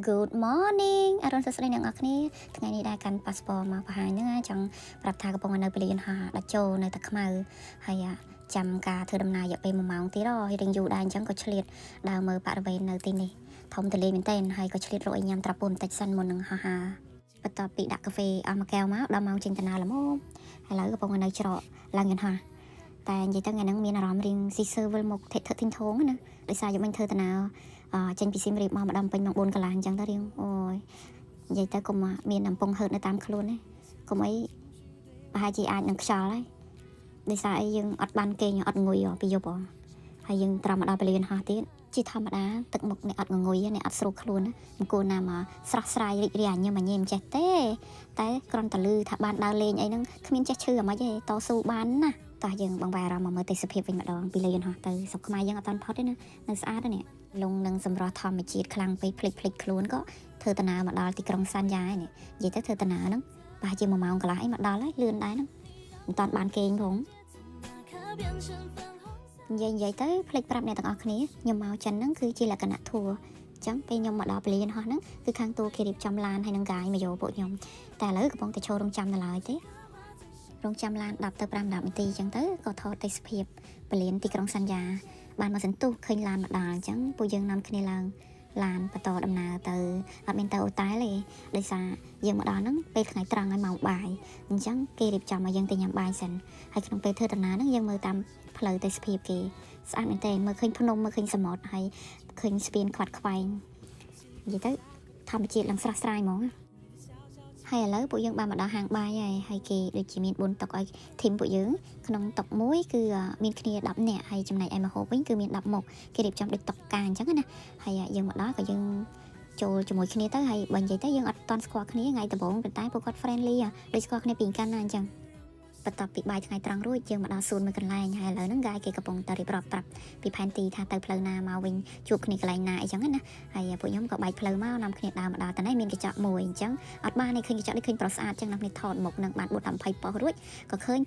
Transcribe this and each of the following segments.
Good morning អរុនសួស្តីអ្នកនរគ្នាថ្ងៃនេះដែរកាន់ passport មកបង្ហាញហ្នឹងចង់ប្រាប់ថាកំពុងនៅពលានហាដាក់ចូលនៅតែខ្មៅហើយចាំការធ្វើដំណើររយៈពេល1ម៉ោងទៀតហើយរៀងយូរដែរអញ្ចឹងក៏ឆ្លៀតដើរមើលបរិវេណនៅទីនេះធំទលាមែនទែនហើយក៏ឆ្លៀតរកអីញ៉ាំត្រាប់ពូបន្តិចសិនមុននឹងហាបន្ទាប់ពីដាក់កាហ្វេអស់មួយកែវមកដល់ម៉ោងចេញដំណើរល្មមឥឡូវកំពុងនៅច្រកឡើងយន្តហោះតែនិយាយទៅថ្ងៃហ្នឹងមានអារម្មណ៍រៀងស៊ីសើវិលមកធិធិងធងណាដោយសារយកមិញធ្វើដំណើរចេញពីសៀមរាបមកម្ដងពេញមក4កន្លះអញ្ចឹងទៅរៀងអូយនិយាយទៅកុំមានអំពងហឺតនៅតាមខ្លួនទេកុំអីប្រហែលជាអាចនឹងខ្យល់ហើយដោយសារអីយើងអត់បានគេងអត់ងុយពីយប់ហើយយើងត្រឡប់មកដល់ពលានហោះទៀតជាធម្មតាទឹកមុខអ្នកអត់ងុយអ្នកអត់ស្រួលខ្លួនមិនគួរណាមកស្រស់ស្រាយរីករាយញ៉ាំញ៉េមចេះទេតែគ្រាន់តែលឺថាបានដើរលេងអីហ្នឹងគ្មានចេះឈឺអ្ហ្មិចទេតស៊ូបានណាតោះយើងបងបែរអារម្មណ៍មកមើលទេសភាពវិញម្ដងពីលើយន្តហោះទៅស្រុកខ្មែរយើងអត់តាន់ផុតទេណានៅស្អាតទេនេះលងនឹងសម្រស់ធម្មជាតិខ្លាំងពេកភ្លេចខ្លួនក៏ធ្វើដំណើរមកដល់ទីក្រុងសាន់យ៉ានេះនិយាយទៅធ្វើដំណើរហ្នឹងប្រហែលជា1ម៉ោងកន្លះអីមកដល់ហើយលឿនដែរហ្នឹងមិនតាន់បានគេងផងនិយាយទៅភ្លេចប្រាប់អ្នកទាំងអស់គ្នាខ្ញុំមកចិនហ្នឹងគឺជាលក្ខណៈធัวចឹងពេលខ្ញុំមកដល់ពលានហោះហ្នឹងគឺខាងតួគេរៀបចំឡានហើយនឹងកាយមកយកពួកខ្ញុំតែឥឡូវកំពុងតែចូលរងចាំនៅឡើយទេរងចាំឡាន10ទៅ15នាទីចឹងទៅក៏ថតទេសភាពពលានទីក្រុងសាន់យ៉ាបានមកសន្ទុះឃើញឡានមកដល់អញ្ចឹងពួកយើងនាំគ្នាឡើងឡានបន្តដំណើរទៅអត់មានទៅអូតែលទេដោយសារយើងមកដល់ហ្នឹងពេលថ្ងៃត្រង់ហើយម៉ោងបាយអញ្ចឹងគេរៀបចំឲ្យយើងទៅញ៉ាំបាយសិនហើយក្នុងពេលធ្វើដំណើរហ្នឹងយើងមើលតាមផ្លូវទេសភាពគេស្អាតមែនតើមើលឃើញភ្នំមើលឃើញសមុទ្រហើយឃើញស្ពានខ្វាត់ខ្វែងនិយាយទៅធម្មជាតិឡើងស្រស់ស្រាយហ្មងហើយឥឡូវពួកយើងបានមកដល់ហាងបាយហើយគេដូចជាមាន4តុកឲ្យធីមពួកយើងក្នុងតុកមួយគឺមានគ្នា10នាក់ហើយចំណែកឯម្ហូបវិញគឺមាន10មុខគេរៀបចំដូចតុកការអញ្ចឹងណាហើយយើងមកដល់ក៏យើងចូលជាមួយគ្នាទៅហើយបើនិយាយទៅយើងអត់តន់ស្គាល់គ្នាថ្ងៃដំបូងប៉ុន្តែពួកគាត់ friendly ដូចស្គាល់គ្នាពីកាលណាអញ្ចឹងបន្ទាប់ពីបាយថ្ងៃត្រង់រួចយើងមកដល់សួនមួយកន្លែងហើយឥឡូវហ្នឹងកាយគេកំពុងតែរៀបរាប់ប្រាប់ពីផែនទីថាទៅផ្លូវណាមកវិញជួបគ្នាកន្លែងណាអីចឹងណាហើយពួកខ្ញុំក៏បែកផ្លូវមកនាំគ្នាដើរមកដល់តែនេះមានកញ្ចក់មួយអញ្ចឹងអត់បានឃើញកញ្ចក់នេះឃើញប្រុសស្អាតចឹងនាំគ្នាថតមុខនឹងបាន4 20ប៉ុសរួចក៏ឃើញ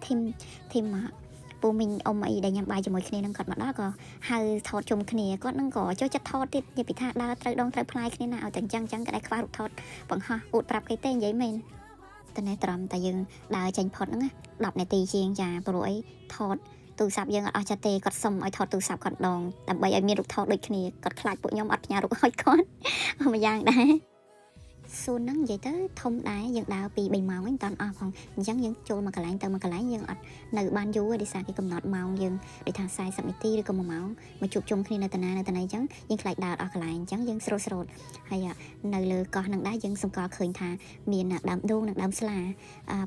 ធីមពូមីងអ៊ំអីដែលញ៉ាំបាយជាមួយគ្នានឹងគាត់មកដល់ក៏ហៅថតជុំគ្នាគាត់នឹងក៏ចូលចិត្តថតទៀតនិយាយពីថាដើរត្រូវដងត្រូវផ្លាយគ្នាណាឲ្យតែអញ្ចឹងក៏ដែរខ្វះរូបថតបង្ហោះអួតប្រាប់គេទេនិយាយមែនតែនេះត្រឹមតែយើងដើរចេញផុតហ្នឹង10នាទីជាងចាព្រោះអីថតទូរស័ព្ទយើងអត់អស់ចិត្តទេគាត់សុំឲ្យថតទូរស័ព្ទគាត់ដងដើម្បីឲ្យមានរូបថតដូចគ្នាគាត់ខ្លាចពួកខ្ញុំអត់ផ្ញើរូបឲ្យគាត់មួយយ៉ាងដែរសួនហ្នឹងនិយាយទៅធំដែរយើងដើរពី3ម៉ោងហ្នឹងមិនតាន់អស់ផងអញ្ចឹងយើងចូលមកកន្លែងទៅមកកន្លែងយើងអត់នៅបានយូរទេដោយសារគេកំណត់ម៉ោងយើងដូចថា40នាទីឬក៏1ម៉ោងមកជួបជុំគ្នានៅតាណាអញ្ចឹងយើងខ្លាចដើរអស់កន្លែងអញ្ចឹងយើងស្រូតហើយនៅលើកោះហ្នឹងដែរយើងសង្កល់ឃើញថាមានដើមដូងនិងដើមស្ល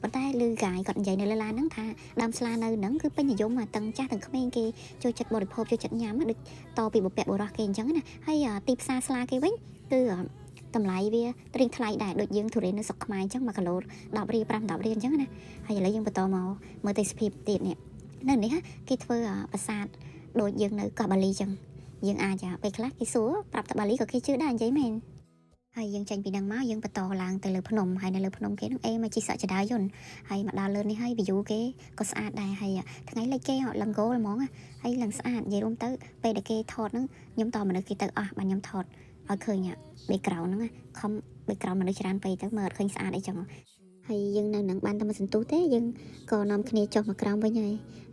ាប៉ុន្តែឮកាយគាត់និយាយនៅលើឡានហ្នឹងថាដើមស្លានៅហ្នឹងគឺពេញនិយមទាំងចាស់ទាំងក្មេងគេចូលចិត្តបរិភោគចូលចិត្តញ៉ាំដូចតពីបុព្វបុរសគេអញ្ចឹងណាហើយទីផ្សារស្លាគេវិញគឺតម្លៃវាត្រៀងថ្លៃដែរដូចយើងទុរេននៅស្រុកខ្មែរអញ្ចឹង1គីឡូ10រៀល5-10រៀលអញ្ចឹងណាហើយឥឡូវយើងបន្តមកមើលទេសភាពទៀតនេះនៅនេះគេធ្វើប្រាសាទដូចយើងនៅកោះបាលីអញ្ចឹងយើងអាចពេលខ្លះគេសួរប្រាប់តែបាលីក៏គេជឿដែរនិយាយមែនហើយយើងចេញពីហ្នឹងមកយើងបន្តឡើងទៅលើភ្នំហើយនៅលើភ្នំគេនឹងមកជិះសក់ចដាយន្តហើយមកដល់លើនេះហើយ view គេក៏ស្អាតដែរហើយថ្ងៃលិចគេឡើងគោលហ្មងហើយឡើងស្អាតនិយាយរួមទៅពេលដែលគេថតហ្នឹងខ្ញុំតមនុស្សគេទៅអស់បាទខ្ញុំថតឲ្យឃើញbackground ហ្នឹងខំ background មនុស្សច្រើនពេកទៅមើលអត់ឃើញស្អាតអីចឹងហើយយើងនៅនឹងបានតែមកសន្ទុះទេយើងក៏នាំគ្នាចុះមកក្រោមវិញ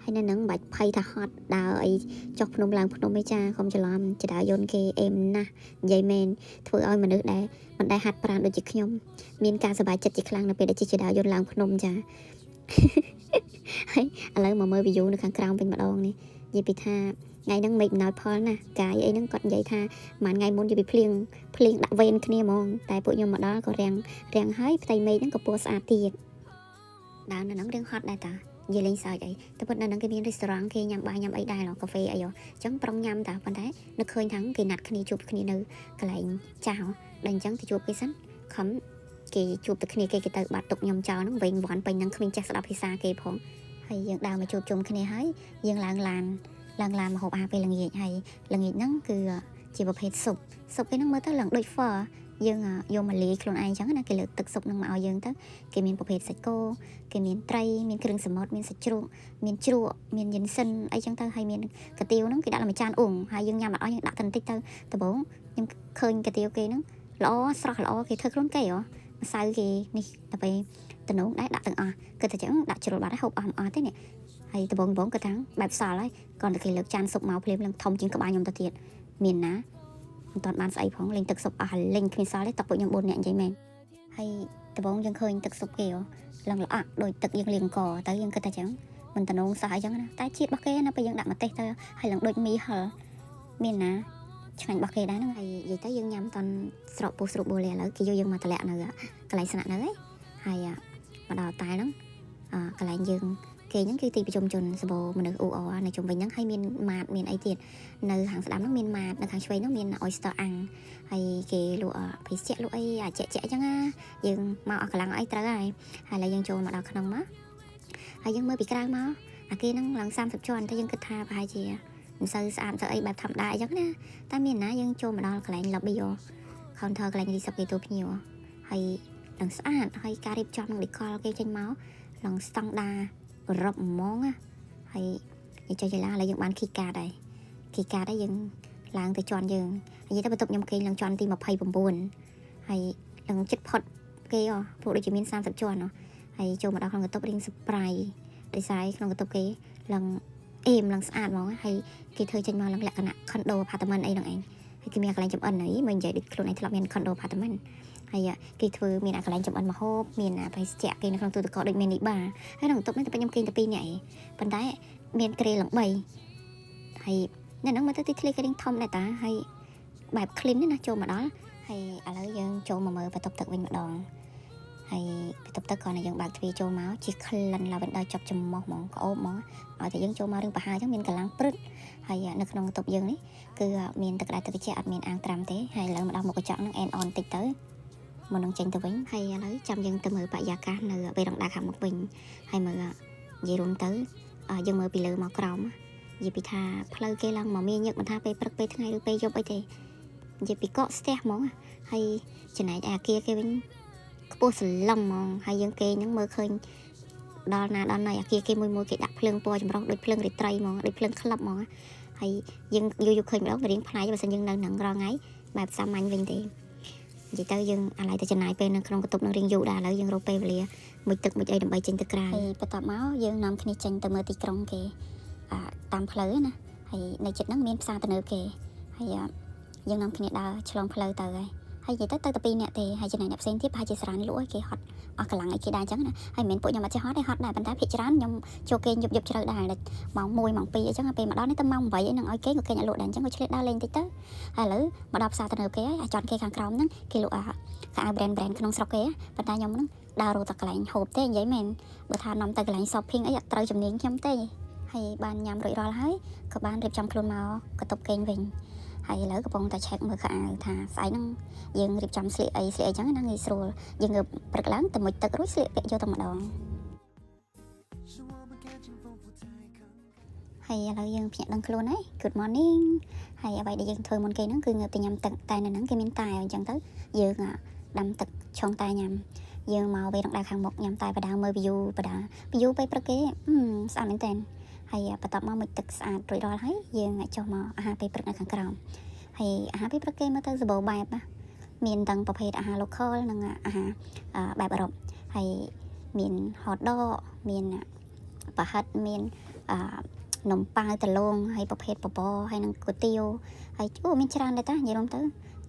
ហើយនៅនឹងមិនបាច់ភ័យថាហត់ដើរអីចុះភ្នំឡើងភ្នំអីចាកុំច្រឡំចដាយន្តគេអេមណាស់និយាយមែនធ្វើឲ្យមនុស្សដែលមិនដែលហាត់ប្រាណដូចជាខ្ញុំមានការសប្បាយចិត្តជាខ្លាំងនៅពេលដែលជិះចដាយន្តឡើងភ្នំចាហើយឥឡូវមកមើល view នៅខាងក្រោមវិញម្ដងនេះនិយាយពីថាថ្ងៃហ្នឹងមេឃមិនណោយផលណាកាយអីហ្នឹងគាត់និយាយថាមួយថ្ងៃមុននិយាយពីភ្លៀងដាក់វេនគ្នាហ្មងតែពួកខ្ញុំមកដល់ក៏រាំងហើយផ្ទៃមេឃហ្នឹងក៏ពណ៌ស្អាតទៀតដើរនៅហ្នឹងរៀងហត់ដែរតានិយាយលេងសើចអីតែប៉ុន្តែនៅហ្នឹងគេមានរេស្តូរ៉ង់គេញ៉ាំបាយញ៉ាំអីដែរកាហ្វេអីអញ្ចឹងប្រុងញ៉ាំតាប៉ុន្តែនឹកឃើញថាគេណាត់គ្នាជួបគ្នានៅកន្លែងចាស់ដល់អញ្ចឹងទៅជួបគេសិនខំគេជួបតែគ្នាគេទៅបាត់ទុកខ្ញុំចោលហ្នឹងវិញវាន់ពេញហ្នឹងគ្មានចេះស្ដាប់ភាសាគេផងហើយយើងដើរមកជួបជុំគ្នាហើយយើងឡើងឡានមកហូបអាហារពេលល្ងាចហើយល្ងាចហ្នឹងគឺជាប្រភេទស៊ុបគេហ្នឹងមើលទៅឡើងដូច phở យើងយកមកលាយខ្លួនឯងចឹងណាគេលើកទឹកស៊ុបហ្នឹងមកឲ្យយើងទៅគេមានប្រភេទសាច់គោគេមានត្រីមានគ្រឿងសមុទ្រមានសាច់ជ្រូកមានជ្រក់មានយិនសិនអីចឹងទៅហើយមានកាទៀវហ្នឹងគេដាក់ឡើងមួយចានអ៊ុងហើយយើងញ៉ាំអត់អស់យើងដាក់ទៅបន្តិចទៅដំបូងខ្ញុំឃើញកាទៀវគេហ្នឹង ល្អស្រស់ល្អគេធ្វើខ្លួនគេម្សៅគេនេះដល់ពេលតំណងដែរដាក់ទាំងអស់គឺតែចឹងដាក់ជ្រុលបាត់ហើយហូបអស់មិនអស់ទេនេះហើយដំបងក៏តាំងបែបសល់ហើយគ្រាន់តែគេលើកចានស៊ុបមកភ្លាមឡើងធំជាងក្បាលខ្ញុំទៅទៀតមានណាមិនតាន់បានស្អីផងលេងទឹកស៊ុបអស់លេងគ្មានសល់ទេតពុកខ្ញុំ4នាក់និយាយមែនហើយដំបងយើងឃើញទឹកស៊ុបគេឡើងល្អក់ដូចទឹកយើងលាងកទៅយើងគិតតែចឹងមិនតំណងសោះអីចឹងណាតែជាតិរបស់គេណាពេលយើងដាក់ម្ទេសទៅហើយឡើងដូចមីហិលមានណាឆ្ងាញ់របស់គេដែរហ្នឹងហើយនិយាយទៅយើងញ៉ាំតន់ស្រកពុះស្រូបបួលឥឡូវគេយកយើងមកតម្លាក់នៅកន្លែងស្នាក់នៅហើយមកដល់តែហ្នឹងកន្លែងយើងគេហ្នឹងគឺទីប្រជុំជនសបោមនុស្សអ៊ូអនៅជុំវិញហ្នឹងហើយមានម៉ាតមានអីទៀតនៅខាងស្ដាំហ្នឹងមានម៉ាតនៅខាងឆ្វេងហ្នឹងមាន oyster អាំងហើយគេលក់ភេសជ្ជៈលក់អីអាចែកអញ្ចឹងណាយើងមកអស់កម្លាំងអីត្រូវហើយឥឡូវយើងចូលមកដល់ក្នុងមកហើយយើងមើលពីក្រៅមកអាគេហ្នឹងឡើង30ជាន់តែយើងគិតថាប្រហែលជាមិនសូវស្អាតទៅអីបែបធម្មតាអញ្ចឹងណាតែមានណាយើងចូលមកដល់កន្លែង lobby counter កន្លែងរីសុបគេទូភ្ញៀវហើយឡើងស្អាតហើយការរៀបចំនឹង decor គេចេញមកឡើងស្តង់ដារឹបហ្មងហើយនិយាយចុះឥឡូវយើងបានគីកាតហើយយើងឡើងទៅជាន់យើងនិយាយទៅបន្ទប់ខ្ញុំគេឡើងជាន់ទី29ហើយឡើងចិត្តផុតគេព្រោះដូចជាមាន30ជាន់ហើយចូលមកដល់ក្នុងបន្ទប់រៀង surprise ដោយសារក្នុងបន្ទប់គេឡើងអេមឡើងស្អាតហ្មងហើយគេធ្វើចេញមកឡើងលក្ខណៈ condo apartment អីហ្នឹងឯងហើយគេមានកន្លែងចំអិនអីមិននិយាយដូចខ្លួនឯងធ្លាប់មាន condo apartment ហើយគេធ្វើមានកន្លែងចំអិនម្ហូបមានភេសជ្ជៈគេនៅក្នុងទូទឹកកកដូចមាននេះបាទហើយក្នុងបន្ទប់នេះតែខ្ញុំគេងតែ2នាក់ឯងប៉ុន្តែមានក្រេឡើង3ហើយនៅហ្នឹងមកទៅទីធ្លាគេរៀងធំដែរតាហើយបែប clean ណាចូលមកដល់ហើយឥឡូវយើងចូលមកមើលបន្ទប់ទឹកវិញម្ដងហើយបន្ទប់ទឹកគាត់ឲ្យយើងបើកទ្វារចូលមកជាក្លិន lavender ចប់ចំមុះហ្មងក្អូបហ្មងឲ្យតែយើងចូលមករឿងប្រហែលអញ្ចឹងមានកម្លាំងព្រឹតហើយនៅក្នុងបន្ទប់យើងនេះគឺមានទឹកដែរទឹកត្រជាក់អត់មានអាងត្រាំទេហើយឥឡូវមកដល់មុខកញ្ចក់ហ្នឹង end on តិចទៅមុននឹងចេញទៅវិញហើយឥឡូវចាំយើងទៅមើលបរិយាកាសនៅបេរ៉ង់ដាខាងមុខវិញហើយមើលនិយាយរួមទៅយើងមើលពីលើមកក្រោមនិយាយពីថាផ្លូវគេឡើងមកមានញឹកមិនថាពេលព្រឹកពេលថ្ងៃឬពេលយប់អីទេនិយាយពីកកស្ទះហ្មងហើយចំណែកអាគារគេវិញខ្ពស់សឡឹមហ្មងហើយយើងគេហ្នឹងមើលឃើញដល់ណាដល់ណៃអាគារគេមួយគេដាក់ភ្លើងពណ៌ចម្រុះដូចភ្លើងរាត្រីហ្មងដូចភ្លើងក្លឹបហ្មងហើយយើងយូរឃើញម្ដងវារៀងប្លែកបើមិនយើងនៅនឹងរាល់ថ្ងៃបែបសាមញ្ញវិញទេនិយាយទៅយើងអាឡ័យទៅចំណាយពេលនៅក្នុងបន្ទប់នឹងរៀងយូរដែរឥឡូវយើងរកពេលវេលាមួយទឹកមួយអីដើម្បីចេញទៅក្រៅហើយបន្ទាប់មកយើងនាំគ្នាចេញទៅមើលទីក្រុងគេតាមផ្លូវណាហើយនៅជិតហ្នឹងមានផ្សារទំនើបគេហើយយើងនាំគ្នាដើរឆ្លងផ្លូវទៅហើយនិយាយទៅតែ2នាក់ទេហើយចំណែកអ្នកផ្សេងទៀតប្រហែលជាស្រានលក់ឲ្យគេហត់អស់កម្លាំងឲ្យគេដែរអញ្ចឹងណាហើយមិនមែនពួកខ្ញុំអត់ចេះហត់ទេហត់ដែរប៉ុន្តែភាគច្រើនខ្ញុំចូលគេយប់ជ្រៅដែរម៉ោង1ម៉ោង2អញ្ចឹងពេលមកដល់នេះទៅម៉ោង8ឯងនឹងឲ្យគេក៏គេអ្នកលក់ដែរអញ្ចឹងក៏ឆ្លៀតដើរលេងតិចទៅហើយឥឡូវមកដល់ផ្សារទំនើបគេហើយអាចន់គេខាងក្រោមហ្នឹងគេលក់ខោអាវ brand ក្នុងស្រុកគេប៉ុន្តែខ្ញុំហ្នឹងដើររកតែកន្លែងហូបទេនិយាយមែនបើថានាំទៅកន្លែង shopping អីអត់ត្រូវជំនាញខ្ញុំទេហើយបានញ៉ាំរួចរាល់ហើយក៏បានរៀបចំខ្លួនមកកតុបគេងវិញហើយឥឡូវកំពុងតែ check មើលខោអាវថាស្អែកហ្នឹងយើងរៀបចំស្លៀកអីចឹងណាងាយស្រួលយើងងើបព្រឹកឡើងទៅមុជទឹករួចស្លៀកពាក់យកទៅម្ដងហើយឥឡូវយើងភ្ញាក់ដឹងខ្លួនហើយ Good morning ហើយអ្វីដែលយើងធ្វើមុនគេហ្នឹងគឺងើបទៅញ៉ាំទឹកតែនៅហ្នឹងគេមានតែអញ្ចឹងទៅយើងដាំទឹកឆុងតែញ៉ាំយើងមកពេលដល់ខាងមុខញ៉ាំតែបដាមើល view ពេលព្រឹកគេស្អាតមែនតើហើយបន្ទាប់មកមុជទឹកស្អាតរួចរាល់ហើយយើងចុះមកអាហារពេលព្រឹកនៅខាងក្រោមហើយអាហារពេលព្រឹកគេមើលទៅសម្បូរបែបណាមានទាំងប្រភេទអាហារ local និងអាហារបែបអឺរ៉ុបហើយមាន hot dog មានប្រហិតមាននំប៉ាវតលងហើយប្រភេទបបរហើយនឹងគុយទាវហើយមានច្រើនដែរតានិយាយរួមទៅ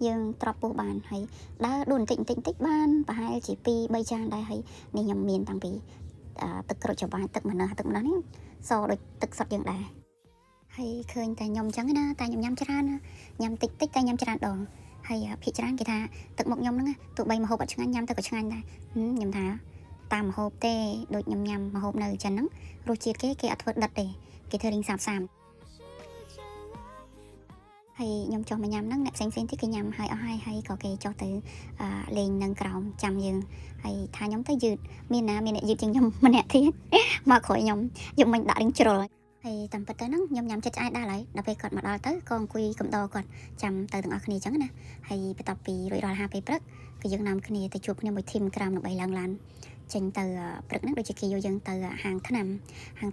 យើងទ្របពោះបានហើយដើរដួនបន្តិចបានប្រហែលជា2 3ចានដែរហើយនេះខ្ញុំមានតាំងពីទឹកក្រូចច្របាច់ទឹកម្នះនេះសដូចទឹកសុទ្ធយើងដែរហើយឃើញតែខ្ញុំអញ្ចឹងណាតែខ្ញុំញ៉ាំច្រើនញ៉ាំតិចតែញ៉ាំច្រើនដងហើយភាគច្រើនគេថាទឹកមុខខ្ញុំហ្នឹងទោះបីម្ហូបអត់ឆ្ងាញ់ញ៉ាំទៅក៏ឆ្ងាញ់ដែរខ្ញុំថាតាមម្ហូបទេដូចខ្ញុំញ៉ាំម្ហូបនៅចិនហ្នឹងរសជាតិគេអត់ធ្វើដិតទេគេធ្វើរៀងសាបហើយខ្ញុំចុះមកញ៉ាំហ្នឹងអ្នកផ្សេងទៀតគេញ៉ាំហើយអស់ហើយក៏គេចុះទៅលេងនឹងក្រោមចាំយើងហើយថាខ្ញុំទៅយឺតមានអ្នកយឺតជាងខ្ញុំម្នាក់ទៀតមកក្រោយខ្ញុំយកមិញដាក់រៀងជ្រុលហើយតាមពិតទៅហ្នឹងខ្ញុំញ៉ាំចិត្តឆ្អែតដែរហើយដល់ពេលគាត់មកដល់ទៅក៏អង្គុយកំដរគាត់ចាំទៅទាំងអស់គ្នាអញ្ចឹងណាហើយបន្ទាប់ពីរួចរាល់អាហារពេលព្រឹកគឺយើងនាំគ្នាទៅជួបគ្នាមួយធីមក្រោមដើម្បីឡើងឡាន ចេញទៅព្រឹកហ្នឹងដូចជាគេយកយើងទៅហាងថ្នាំហា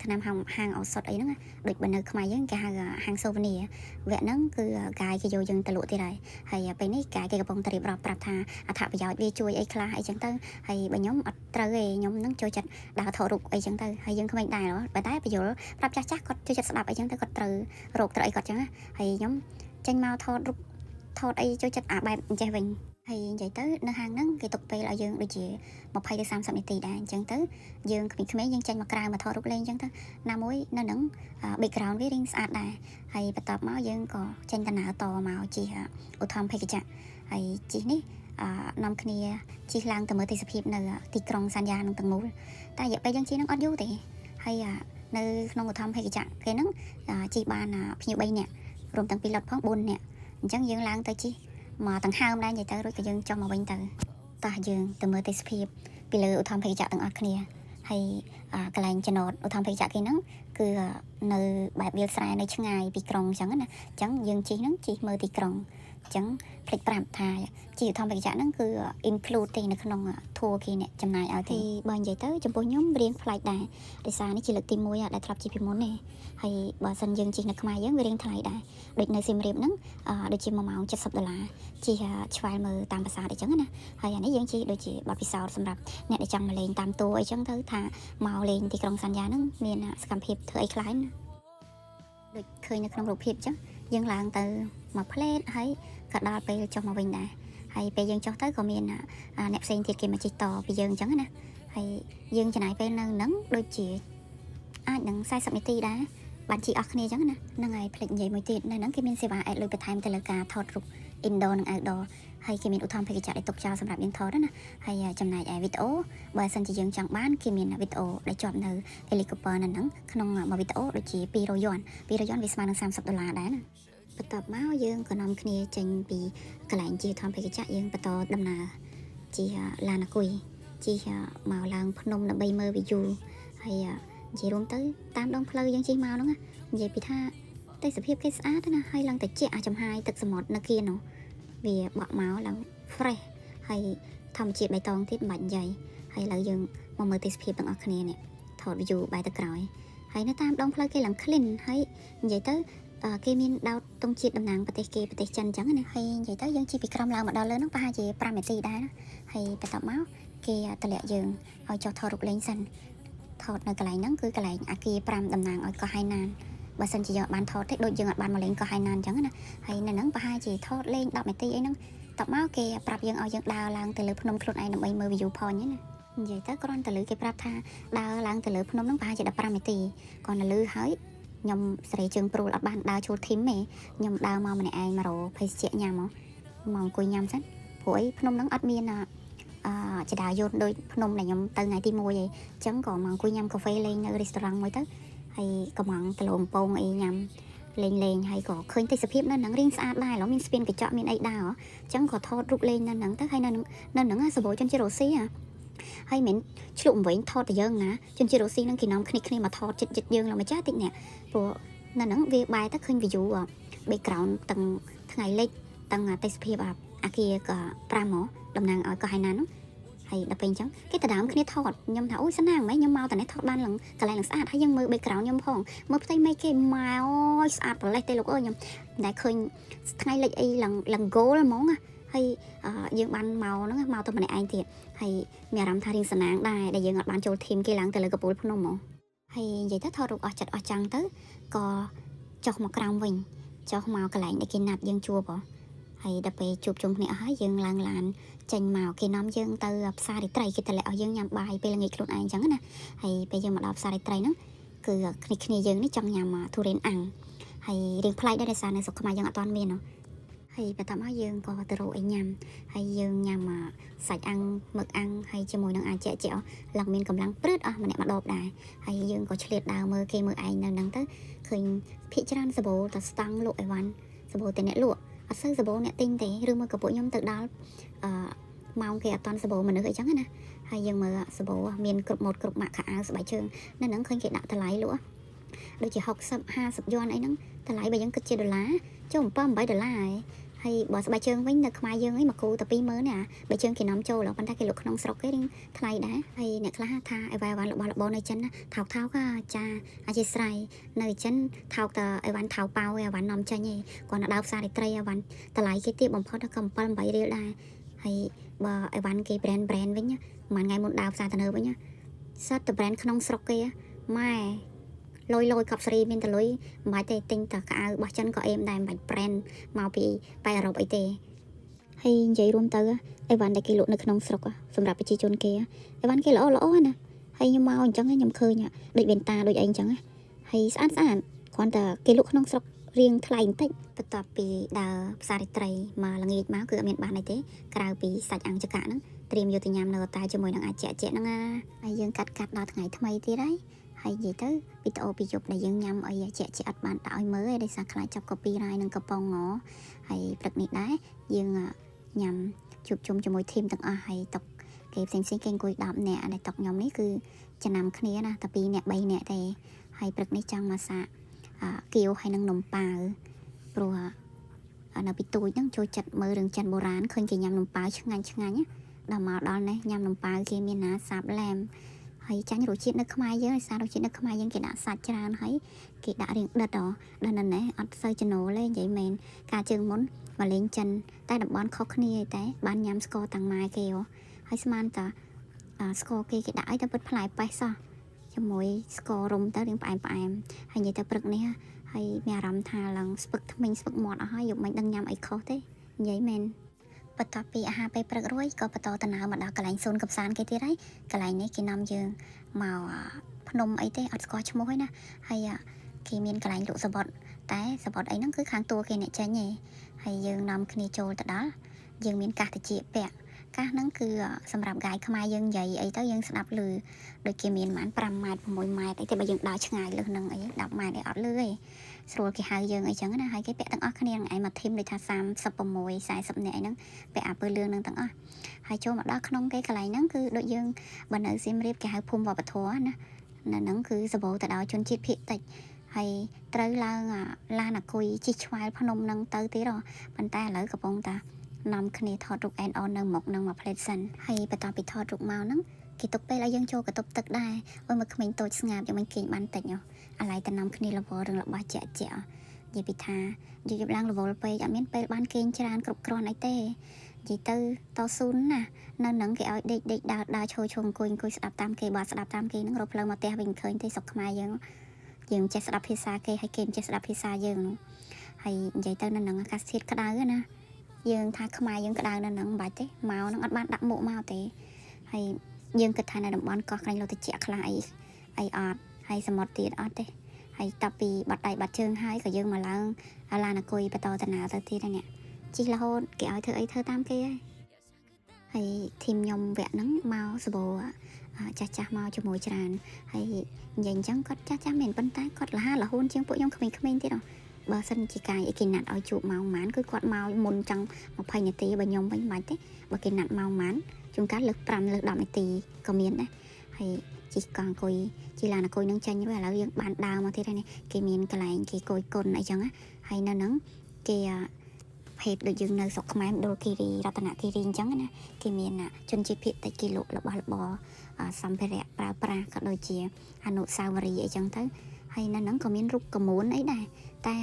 ងឱសថអីហ្នឹងដូចបើនៅខ្មែរយើងគេហៅហាងសូវនីវគ្គហ្នឹងគឺកាយគេយកយើងទៅលក់ទៀតហើយពេលនេះកាយគេកំពុងតែរៀបរាប់ប្រាប់ថាអត្ថប្រយោជន៍វាជួយអីខ្លះអីចឹងទៅហើយបើខ្ញុំអត់ត្រូវទេខ្ញុំហ្នឹងចូលចិត្តដើរថតរូបអីចឹងទៅហើយយើងក្មេងដែរប៉ុន្តែបញ្យល់ប្រាប់ចាស់គាត់ចូលចិត្តស្ដាប់អីចឹងទៅគាត់ត្រូវរោគត្រូវអីគាត់ចឹងហើយខ្ញុំចេញមកថតរូបថតអីចូលចិត្តបែបអញ្ចេះវិញហើយនិយាយទៅនៅហាងហ្នឹងគេទុកពេលឲ្យយើងដូចជា20 ទៅ 30 នាទីដែរអញ្ចឹងទៅយើងក្មេងៗយើងចេញមកក្រៅមកថតរូបលេងអញ្ចឹងទៅណាមួយនៅហ្នឹង background វារៀងស្អាតដែរហើយបន្ទាប់មកយើងក៏ចេញដំណើរតមកជិះឧទ្ធម្ភាគចក្រហើយជិះនេះនាំគ្នាជិះឡើងទៅមើលទេសភាពនៅទីក្រុងសញ្ញានឹងទាំងមូលតែរយៈពេលយើងជិះហ្នឹងអត់យូរទេហើយនៅក្នុងឧទ្ធម្ភាគចក្រគេហ្នឹងជិះបានភ្ញៀវ3នាក់រួមទាំងពីរលត់ផង4នាក់អញ្ចឹងយើងឡើងទៅជិះមកទាំងហើមដែរនិយាយទៅរួចក៏យើងចុះមកវិញទៅតោះយើងទៅមើលទេសភាពពីលើឧទ្ធម្ភាគចក្រទាំងអស់គ្នាហើយកន្លែងចំណតឧទ្ធម្ភាគចក្រគេហ្នឹងគឺនៅបែបវាលស្រែនៅឆ្ងាយពីក្រុងអញ្ចឹងណាអញ្ចឹងយើងជិះហ្នឹងជិះមើលទីក្រុងអញ្ចឹងភ្លេចប្រាប់ថាជិះឧទ្ធម្ភាគចក្រហ្នឹងគឺ include ទេនៅក្នុង tour គេអ្នកចំណាយឲ្យទេបើនិយាយទៅចំពោះខ្ញុំរៀងប្លែកដែរដោយសារនេះជាលើកទី1ដែលធ្លាប់ជិះពីមុនទេហើយបើសិនយើងជិះនៅខ្មែរយើងវារៀងថ្លៃដែរដូចនៅសៀមរាបហ្នឹងដូចជា1ម៉ោង$70ជិះឆ្វែលមើលតាមប្រាសាទអីចឹងណាហើយអានេះយើងជិះដូចជាបទពិសោធន៍សម្រាប់អ្នកដែលចង់មកលេងតាមតួអីចឹងទៅថាមកលេងទីក្រុងសញ្ញាហ្នឹងមានសកម្មភាពធ្វើអីខ្លះណាដូចឃើញនៅក្នុងរូបភាពចឹងយើងឡើងទៅមកផ្លេតហើយក៏ដល់ពេលចុះមកវិញដែរហើយពេលយើងចុះទៅក៏មានអ្នកផ្សេងទៀតគេមកជិះតពីយើងអញ្ចឹងណាហើយយើងចំណាយពេលនៅហ្នឹងដូចជាអាចនឹង40 នាទីដែរបានជិះអស់គ្នាអញ្ចឹងណាហ្នឹងហើយផ្លេចនិយាយមួយទៀតនៅហ្នឹងគេមានសេវា add លុយបន្ថែមទៅលើការថតរូប indoor និង outdoor ហើយគេមានឧទ្ធម្ភាគចក្រឲ្យទុកចោលសម្រាប់យើងថតណាហើយចំណែកឯវីដេអូបើសិនជាយើងចង់បានគេមានវីដេអូដែលជាប់នៅ helicopter នៅហ្នឹងក្នុងមួយវីដេអូដូចជា200 យន់វាស្មើនឹង$30ដែរណាបន្ទាប់មកយើងក៏នាំគ្នាចេញពីកន្លែងជិះឧទ្ធម្ភាគចក្រយើងបន្តដំណើរជិះឡានអាគុយជិះមកឡើងភ្នំដើម្បីមើល view ហើយនិយាយរួមទៅតាមដងផ្លូវយើងជិះមកហ្នឹងនិយាយពីថាទេសភាពគេស្អាតណាស់ហើយឡើងតែជាចំហាយទឹកសមុទ្រនៅគៀននោះវាបក់មកឡើង fresh ហើយធម្មជាតិបៃតងទៀតមិនបាច់និយាយហើយឥឡូវយើងមកមើលទេសភាពទាំងអស់គ្នានេះថត view បែរទៅក្រោយហើយនៅតាមដងផ្លូវគេឡើង clean ហើយនិយាយទៅគេមានដោតទង់ជាតិតំណាងប្រទេសគេប្រទេសចិនអញ្ចឹងណាហើយនិយាយទៅយើងជិះពីក្រោមឡើងមកដល់លើហ្នឹងប្រហែលជា5 នាទីដែរណាហើយបន្ទាប់មកគេតម្លាក់យើងឲ្យចុះថតរូបលេងសិនថតនៅកន្លែងហ្នឹងគឺកន្លែងអាគារ5តំណាងឲ្យកោះហៃណានបើសិនជាយើងអត់បានថតទេដូចយើងអត់បានមកលេងកោះហៃណានអញ្ចឹងណាហើយនៅហ្នឹងប្រហែលជាថតលេង10 នាទីអីហ្នឹងតបមកគេប្រាប់យើងឲ្យយើងដើរឡើងទៅលើភ្នំខ្លួនឯងដើម្បីមើល view point ហ្នឹងណានិយាយទៅគ្រាន់តែលើគេប្រាប់ថាដើរឡើងទៅលើភ្នំហ្នឹងប្រហែលជា15 នាទីគាត់នៅលើហើយខ្ញុំសេរីជើងព្រួលអត់បានដើរចូលធីមទេខ្ញុំដើរមកម្នាក់ឯងមករកភេសជ្ជៈញ៉ាំមកអង្គុយញ៉ាំសិនព្រោះអីភ្នំហ្នឹងអត់មានចដាយន្តដូចភ្នំដែលខ្ញុំទៅថ្ងៃទី1ឯងអញ្ចឹងក៏មកអង្គុយញ៉ាំកាហ្វេលេងនៅរីស្តូរ៉ង់មួយទៅហើយក៏មកគីឡូកំពងអីញ៉ាំលេងហើយក៏ឃើញទេសភាពនៅហ្នឹងរៀងស្អាតដែរមានស្ពានកញ្ចក់មានអីដែរអញ្ចឹងក៏ថតរូបលេងនៅហ្នឹងទៅហើយនៅហ្នឹងសបោជនជាតិរុស្ស៊ីហើយមិនឆ្លុកវិញថតទៅយើងណាជនជាតិរុស្ស៊ីហ្នឹងគេនាំគ្នាមកថតចិត្តយើងឡើងម្ចាស់តិចនេះព្រោះនៅហ្នឹងវាបែរទៅឃើញ view background ទាំងថ្ងៃលិចទាំងទេសភាពអាគារក៏5ហ៎តំណាងឲ្យកោះហៃណានហ្នឹងហើយដល់ពេលអញ្ចឹងគេទៅដើមគ្នាថតខ្ញុំថាអូយស្នាងហ្មងខ្ញុំមកតែនេះថតបានឡើងកន្លែងស្អាតហើយយើងមើល background ខ្ញុំផងមើលផ្ទៃមេឃគេមកស្អាតប្រលេះទេលោកអើយខ្ញុំតែឃើញថ្ងៃលិចអីឡើង goal ហ្មងហើយយើងបានមកហ្នឹងមកទៅម្នាក់ឯងទៀតហើយមានអារម្មណ៍ថារៀងស្នាងដែរដែលយើងអត់បានចូលធីមគេឡើងទៅលើកពូលភ្នំហ្មងហើយនិយាយទៅថតរូបអស់ចិត្តអស់ចាំងទៅក៏ចុះមកក្រោមវិញចុះមកកន្លែងដែលគេណាត់យើងជួបហើយដល់ពេលជួបជុំគ្នាអស់ហើយយើងឡើងឡានចេញមកគេនាំយើងទៅផ្សាររាត្រីគេតម្លាក់ឲ្យយើងញ៉ាំបាយពេលល្ងាចខ្លួនឯងអញ្ចឹងណាហើយពេលយើងមកដល់ផ្សាររាត្រីហ្នឹងគឺគ្នាយើងនេះចង់ញ៉ាំទុរេនអាំងហើយរៀងប្លែកដែរដោយសារនៅស្រុកខ្មែរយើងអត់ទាន់មានហើយបន្ទាប់មកយើងក៏ទៅរកអីញ៉ាំហើយយើងញ៉ាំសាច់អាំងមឹកអាំងហើយជាមួយនឹងអាចជាឡើងមានកម្លាំងព្រឺតអស់ម្នាក់ម្ដបដែរហើយយើងក៏ឆ្លៀតដើរមើលគេមើលឯងនៅហ្នឹងទៅឃើញភាគច្រើនសបោតែស្តង់លក់អីវ៉ាន់សបោតែអ្នកលក់អត់សូវសបោអ្នកទិញទេឬមកក៏ពួកខ្ញុំទៅដល់ម៉ោងគេអត់តាន់សបោមនុស្សអីចឹងណាហើយយើងមើលសបោមានគ្រប់ម៉ូតគ្រប់ម៉ាក់ខោអាវស្បែកជើងនៅហ្នឹងឃើញគេដាក់តម្លៃលក់ដូចជា60 50 យន់អីហ្នឹងតម្លៃបើយើងគិតជាដុល្លារចុះ7 $8ហើយ hay bỏ bài chương với được mai dương ấy mà cô tập pi mới nè bài chương kỳ nóm châu là con ta cái lục không sọc cái thay đá hay nè khá tha ai vài bạn lục bỏ nơi chân thảo thao cả cha ai chơi sai nơi chân thao tờ ai bạn thao bao ai bạn nóm chơi nhỉ còn là đào xa để tray ai bạn ta lại cái tiếp bằng phốt nó cầm palm bảy điều là hay bờ ai bạn cái brand với nhá mà ngày một đào xa tờ với nhá sát tờ brand không sọc kia mai lôi cặp sri mình ta lôi máy tê tinh ta cả bát chân có em đài bạch brand màu bị bay rồi tê hay vậy luôn tớ ai bạn đại kỳ lộ nước nông sọc sầm rạp chỉ chôn kia ai bạn cái lỗ nè hay nhom màu chẳng nhom khơi nhá đôi bên ta đôi anh chẳng hay sẵn còn ta cái lộ nông sọc riêng thay tách tập tập bị đào sa tray mà là nghề máu cứ miền bạn này thế cào bị sạch ăn cho cả nó tìm vô từ nhàm nở ta cho mồi năng trẻ nó ai dương cắt đào ngày thay thế đấy hay gì tới video bị chụp này dân nhầm ở trẻ bạn tạo mới đây sang lại chụp copyright nâng copon ngõ hay đặc biệt đấy dương nhằm chụp chung cho mỗi team tặng hay tộc cái xem kênh của đậm nè để tộc nhóm này cứ cho nằm kia nè tập nè bay nè thì hay đặc biệt trong mà xạ kêu hay nâng nồng pà rồi nó bị tụi nâng trôi chặt mơ đường chân bồ rán khơi kỳ nhằm nồng pà chẳng ngắn nhá đào màu đó này nhằm nồng pà kia miền ná sạp làm hay tránh rồi chuyện nó không ai với sao rồi chuyện nó không ai với cái đã sạch cho ra thấy cái đã điện đợt đó đợt này nè ăn sơi chân nổ lên vậy mình cả trường muốn mà lên chân tay đập bón khó khăn như thế ban nhắm score tăng mai kêu hay sman ta score kia cái đã ta bật lại bay sao cho mỗi score rung tới đến phải hay như ta bật này hay mẹ rắm thà lần bật mình bật mọt ở hai dụng mình đang nhắm ấy khó thế vậy mìnhบทต่อปีอาหารไปประกรวยก็ประตูตนามาดากระไลโซนกับสารกันที่ไรกระไลนี้กินน้ำยืงมาพนมไอ้เต้อัดสกอชมวยนะให้กีมีนกระไลลุสบอดแต่สบอดไอ้นั่นคือค้างตัวกีเนี่ยใช่ไหมให้ยืงนำคณีโจแต่đóยืงมีนกาตะเจี๊ยบแปะกานั่นคือสำหรับกายขมายยืงใหญ่ไอ้เต้ยืงสนับลือโดยกีมีนมันปรำมามวยไม้แต่แต่ใบยืงดาวช่างไงเลยนึงไอ้ดับไม้ได้อัดเลยสรุปกี่หายยังไอ้จังนะหายกี่แปะตั้งอ้อคะแนนไอ้มาทิมเลยท่าซ้ำสับปะมวยสายสับเนี่ยนั่งแปะเปลืองนั่งตั้งอ้อหายโจมาด้าขนมcái nàyนั่งคือโดยยังบันเทิงซิมเรียบกี่หายพุ่มvàoบะทัวนะนั่นคือสบู่แต่ดาวจนจิตผิดแต่ให้ตรึลางลาหนักคุยจิชวายพนมนั่งตื้อตีรอปันตาเลยกับปงตานำคณีทอดรุกแอนออนนั่งหมกนั่งมาเพลสันให้ไปต่อไปทอดรุกเมานั่งกี่ตกไปแล้วยังโจกับตกตึกได้ว่ามันขมิ้นตัวสงบยังมันกินมันแต่เนาะอะไรแต่นำคณีละวอเรื่องละบาเจ๋อยี่ปิธาอยู่กับร่างละวอไปจะมีไปบ้านเกณฑ์จรานกรุบกรอนไอเต้ยี่ตื้อต่อซุนน่ะนั่นหนังกี่เอาเด็กดาวโชว์ชงกุยสลับตามเกย์บาสลับตามเกย์นั่งรบเพลิงมาเตะเป็นเคยที่สกมายังจะสลับพิซซ่าเกย์ให้เกย์จะสลับพิซซ่ายังให้ยี่ตื้อนั่นหนังกาเซียดกระดาษนะยังทาขมายยังกระดาษนั่นหนังใบเต้เมานั่งอัดบ้านดักโมเมาเต้ให้ยังกระทายในดอกบอลก็ใครเราจะเจ๋อคลายไอออดให้สมอตีออดเต้ให้ตับปีบัดใดบัดเชิงให้ก็ยังมาล้างลานาคุยไปต่อตนาตัวที่นั่นเนี่ยจีละโหดเกี่ยวเธอตามเกย์ให้ทีมยมแหวนนังเมาสบู่จ้าเมาจมูกจานให้ยังจังก็จ้าเหม็นปันตาก็ละหุ่นเชียงปุ๊ยยงขมิ้นที่เราบาสันจีกายกินนัดเอาจูบเมาหมันคือกอดเมามุนจังมาพายในตีบยมไปหมันเต้บากินนัดเมาหมันจุงการเลือกปรำเลือกดอกในตีก็มีนะให้จีกองคุยจีลานาคุยนั่งจันอยู่แล้วยังบานดาวมาที่ไหนกี่มีนกระไรกี่คุยกลอะไรจังอะให้นั่นนังกี่เพจโดยยังในสกไม้โดยกีรีรัตนกีรีจังนะกี่มีนจนจีพิแต่กิโลละบอสัมเพระปลาก็โดยเจียอนุสาวรีย์จังทั้งให้นั่นนังก็มีรูปกระมุนไอ้ได้แต่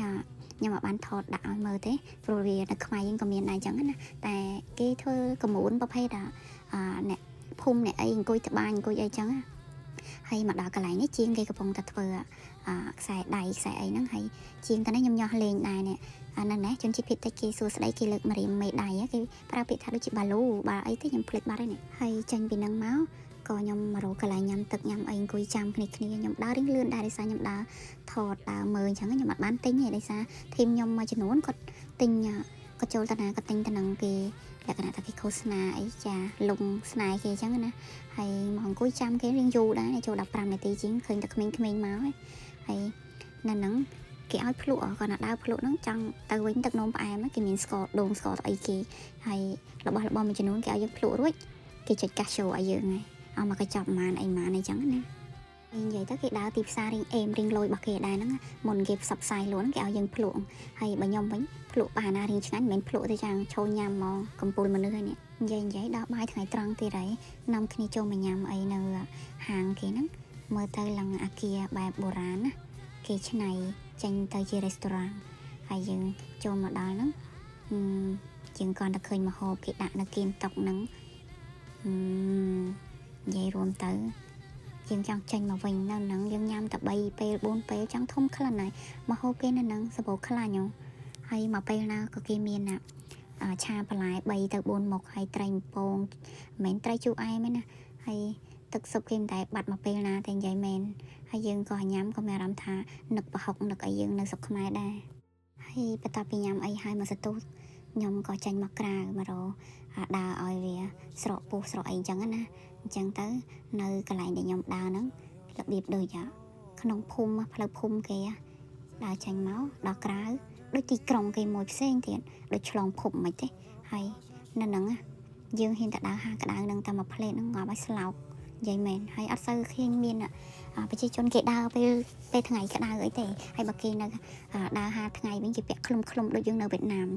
nhưng mà bạn thọt đã mơ thế rồi vì nó không ai nhưng có miền này chẳng nè tại cái thơ có muốn bao hay là nè phun nè ai coi tập ban coi ai chẳng hay mà đó cái lại nó chiên cái bông tập vừa xài đầy xài ấy nó hay chiên cái nó nhom nhò lên này nè nên nè chân chỉ biết tay kia xua đấy kia lực mà đi mày đầy á cái pra bị thà đôi chị bà lú bà ấy thế nhầm plek bà đây nè hay chân bị nắng máuก็ยำมารู้กันหลายยำตึกยำเองคุยจำคณิตยำดาวดิ้งเลื่อนได้ซะยำดาวถอดดาวมือฉันก็ยำมัดบ้านติ้งอย่างได้ซะทีมยำมาจนนู้นก็ติ้งก็โจลตนาก็ติ้งตนังกีแล้วก็น่าจะโฆษณาไอ้จ่าลงสนายกีฉันนะให้มองคุยจำcái riêng duได้ในโจดับปรามในตีchínhเคยแต่ขมิ้นmáuให้นั่นนังcái áo phụu còn là đau phụu nó trong tao quýnh tao nôm ai mất cái miếng score đồn score tại kia hay là bao mình chọn nón cái áo phụu rồi cái chật casual ở dưới nàyเอามากระจับมาไอ้มาในจังนะ vậy tới cái đào tiệp xa riêng em riêng lôi bạc kia đài nó một kịp sập xài luôn cái áo dân phượng hay bà nhom bánh phượng bà na riêng chẳng mình phượng tới chàng trâu nhằm mò cầm pùi mà nữa nè vậy đó bài ngày trăng thì đấy năm khi cho mình nhằm ấy nè hàng kia nó mơ tới lần kia bài bồ rán kia trên này tranh tới chia restaurant hay dừng cho mà đó nó chừng còn đã khơi mà hộp cái đạn nó kiên tộc nắng vậy rồi tới dương chẳng tranh mà vinh nó nắng dương nham tập bay pe bốn pe chẳng thông khá là này mà hộp cái nó nắng sẽ bộ khá là nhau hay mà pe na có kia miền nè cha bà lại bay từ bốn một hay tranh bông mến trai chú ai mấy nè hay thực sự kim tại bạch mà pe na thì vậy mền hay dương có nhắm có mẹ làm thà nực và học nực ở dương nực sọc không ai đây hay bà ta bị nhắm ấy hai mà sẽ tốt nhom có tranh mặc ra mà rồi đào ở về sọ pu sọ ấy chẳng á chẳng tới nơi cái lại để nhom đào nó là biệt đời vậy không phum phải phum kìa đào tranh máu đào cá đôi tí còng cái mồi sen thì đôi còng phum mày thế hay nên nắng dương hiện tại đào hai cái đào nâng tầm một plate nó ngồi bánh slau vậy mền hay ắt sơ khi miên bây giờ chôn cái đào về ngày cái đào ấy thì hay bậc kia là đào hai ngày bên chỉ vẽ không đôi dương ở Việt Nam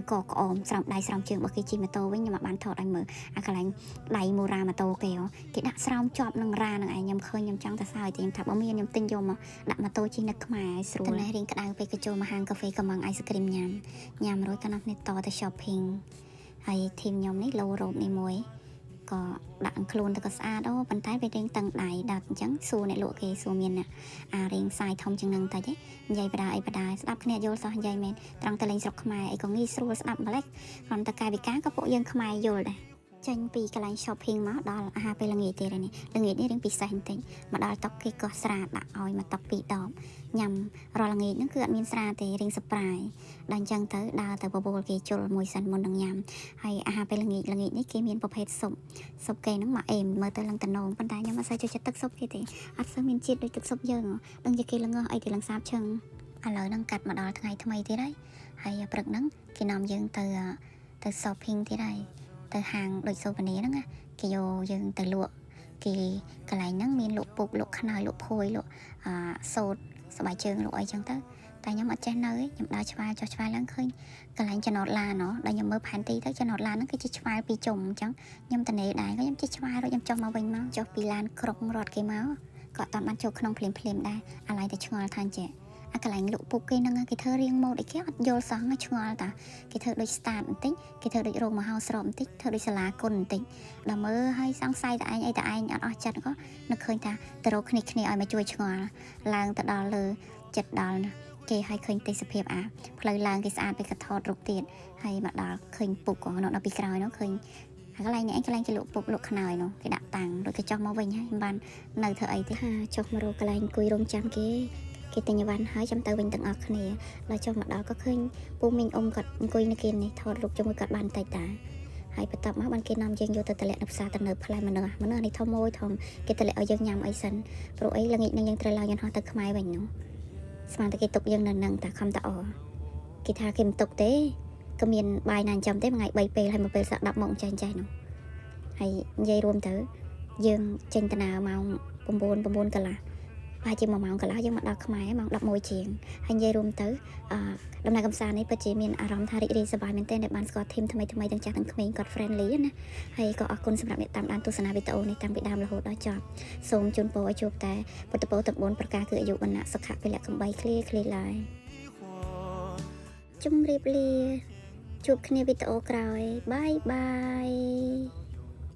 có ôm sòng đài sòng trường bậc kia chi mà tô với nhưng mà bán thọ anh mở cái lạnh đài mua ra mà tô kéo cái đặt sòng chọp nâng ra nâng ai nhầm khơi nhầm trắng ta sao thì nhầm thạp bóng miên nhầm tinh vô mà đặt mà tô chi nực mà rồi từ này riêng cái đào về cái chỗ mà hàng cà phê cầm bằng ice cream nhầm rồi ta nói to ta shopping hay thêm nhom này lâu rồi này muối có đặng khôn ta có xa đó bàn tay về riêng tầng đài đặt trắng xu này lụa kề xu miền nè riêng sai thông chừng nâng ta chứ dây bà đài đắp cái này vô sao dây men trăng ta lên sọc mai ấy còn nghi xu đắp black còn ta cài bị cá có bộ dân mai vô đây tranh pi cái line shopping máu đó là pe là nghề tiền này là nghề đi đến pi xanh tính mà đó là tóc cái có sra đã oi mà tóc pi đỏ nhằm rồi là nghề nó cứ ăn miên sra thì riêng surprise đang chân tới đào tới bộ cái chôn mùi xanh môn đằng nhằm hay pe là nghề đấy cái miên bộ hết sụp cây nó mà em mơ tới lần tận nôn bàn tay nhưng mà sao cho chất sụp cái thì ắt sớm miên chết đôi chất sụp dơ đằng cái là ngơ ấy thì lần sáp chân lời đang cắt mà đó là ngày thay thế đấy hay bật nắng cái nòng dương từ shopping thế này từ hàng đôi số bên đó cái vô dừng từ lụa cái lại nắng miên lụa bục lụa khăn nói lụa phôi lụa sốt bài trường lụa ấy chẳng tới tại nhóm ở trên nơi nhóm đào cho vai lắng khơi cái lại cho nó là nó đã nhóm mơ phản tí tới cho nó là nó cái chiếc vai bị trùng chẳng nhóm tình này đại có nhóm chiếc vai rồi nhóm cho máu bình máu cho bị lan krong rọt cái máu gọi toàn ban châu không phèm đây lại để cho than trẻ cái lạnh lụa bục cái năng cái thơ riêng một để kéo vô sáng ngay chung ta cái thơ đôi start tích cái thơ đôi rồng mà house rom tích thơ đôi lá cồn tích là mơ hay sáng say tại anh ở chặt có nó khơi ta từ đầu khi ai mà chui chung làng từ đó lơ chật đó cái hay khơi tây sập hiệp lời làng cái xa bị cắt thọt rục tiền hay mà đó khơi bục của nó bị cào nó khơi cái lạnh nhẹ cái lụa bục lụa khăn này nó cái đạp tàng rồi cái cho máu vinh hay ban nơi thợ ấy thế cho mà rồi cái lạnh cùi rong chăm cái tình yêu bạn hãy chăm tay bình tĩnh ở này là cho mặt đó có khơi bố mình ông gật coi này kia này thọt rục cho người gật bàn tay tả hãy bắt tập máu ban kia nam dân vô từ lệ nập xa từ nợ phai mà nợ này thâu môi thòng cái từ lệ ở dân nhầm ấy sân rồi ấy là nghĩ năng dân từ lao dân họ từ khmai bình nó mà cái tục dân nần nần ta không tạo cái tha kim tục tế cái miền bài nàn chồng tế ngày bay pe hay một pe sợ đập mộng chanh nó hay dây rôm tới dân trên tận nào màu bồn cả là ba chị màu cả lá nhưng mà đọc máy màu đọc môi chuyện hành dây rùm tới hôm nay công sản ấy bà chị mình rõm thà đi sờ bài mình tên để bạn có thêm thay tăng trang tăng mình còn friendly nè hay có ở con sầm đặc biệt tam đan tu sana video này tam bị đam là hột đó cho xong chôn bò chụp tại bắt đầu tập 4 ประกาศคืออายุวันน่ะสักขะไปแหละกำใบเคลียร์ไลน์จุ่มเรียบเรียจุบคลิปวิดีโอคราวบาย